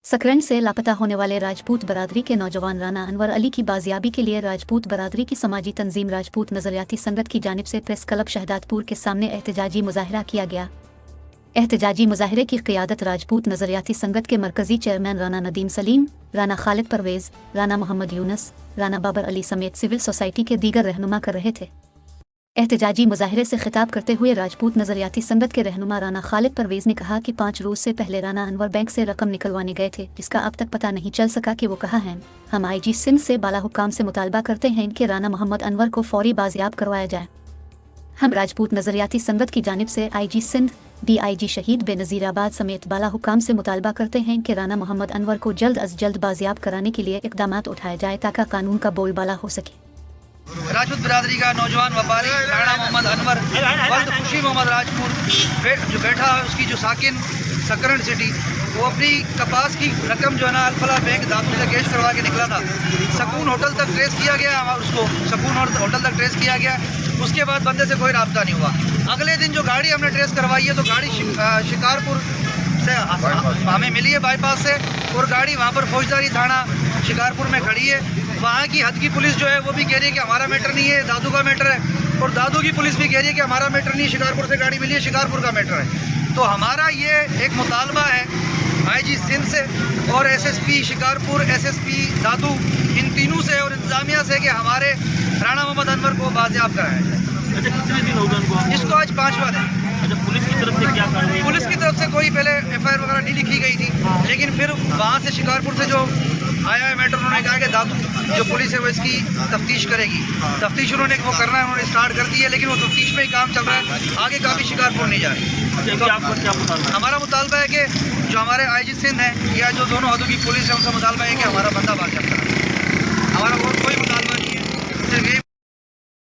सकरंज से लापता होने वाले राजपूत बरादरी के नौजवान राना अनवर अली की बाजियाबी के लिए राजपूत बरादरी की समाजी तंजीम राजपूत नजरियाती संगत की जानिब से प्रेस क्लब शहदादपुर के सामने एहतजाजी मुजाहिरा किया गया। एहतजाजी मुजाहिरे की क़ियादत राजपूत नजरियाती संगत के मरकजी चेयरमैन राना नदीम सलीम, राना खालिद परवेज़, राना मोहम्मद यूनस, राना बाबर अली समेत सिविल सोसाइटी के दीगर रहनुमा कर रहे थे। एहतजाजी मुजाहिरे से खिताब करते हुए राजपूत नजरियाती संगत के रहनुमा राना खालिद परवेज़ ने कहा कि 5 रोज़ से पहले राना अनवर बैंक से रकम निकलवाने गए थे, जिसका अब तक पता नहीं चल सका कि वो कहाँ हैं। हम IG सिंध से बाला हुक्काम से मुतालबा करते हैं कि राना मोहम्मद अनवर को फौरी बाजियाब करवाया जाए। हम राजपूत नजरियाती संगत की जानिब से IG सिंध, DIG शहीद बेनज़ीराबाद समेत बाला हुक्काम से मुतालबा करते हैं कि राना मोहम्मद अनवर को जल्द अज जल्द बाजियाब कराने के लिए इक़दामात उठाए जाए ताकि कानून का बोलबाला हो सके। राजपूत बिरादरी का नौजवान व्यापारी राना मोहम्मद अनवर वल्द खुशी मोहम्मद राजपूत जो बैठा है, उसकी जो साकिन सकरंज सिटी, वो अपनी कपास की रकम जो है ना अल्फला बैंक दादू से कैश करवा के निकला था। सकून होटल तक ट्रेस किया गया, उसको सकून होटल तक ट्रेस किया गया। उसके बाद बंदे से कोई रब्ता नहीं हुआ। अगले दिन जो गाड़ी हमने ट्रेस करवाई है, तो गाड़ी शिकारपुर से हमें मिली है बाईपास से, और गाड़ी वहाँ पर फौजदारी थाना शिकारपुर में खड़ी है। वहाँ की हद की पुलिस जो है वो भी कह रही है कि हमारा मैटर नहीं है, दादू का मैटर है, और दादू की पुलिस भी कह रही है कि हमारा मैटर नहीं है, शिकारपुर से गाड़ी मिली है, शिकारपुर का मैटर है। तो हमारा ये एक मुतालबा है IG सिंध से और SSP शिकारपुर, SSP दादू, इन तीनों से और इंतजामिया से कि हमारे राना मोहम्मद अनवर को बाजियाब कराया जाए। अच्छा, कितने दिन हो गए उनको? इसको आज 5वां दिन। अच्छा, पुलिस की तरफ से क्या कार्रवाई? पुलिस की तरफ से कोई पहले FIR वगैरह नहीं लिखी गई थी, लेकिन फिर वहाँ से शिकारपुर से जो आया है मैटर, उन्होंने कहा कि दादू जो पुलिस है वो इसकी तफ्तीश करेगी। तफ्तीश उन्होंने वो करना है, उन्होंने स्टार्ट कर दी है, लेकिन वो तफ्तीश में ही काम चल रहा है, आगे काफ़ी शिकारपुर नहीं जा रही। तो आपका क्या मुतालबा है? हमारा मुतालबा है कि जो हमारे IG सिंध है या जो दोनों हदों की पुलिस है, उनका मुतालबा है कि हमारा बंदा बात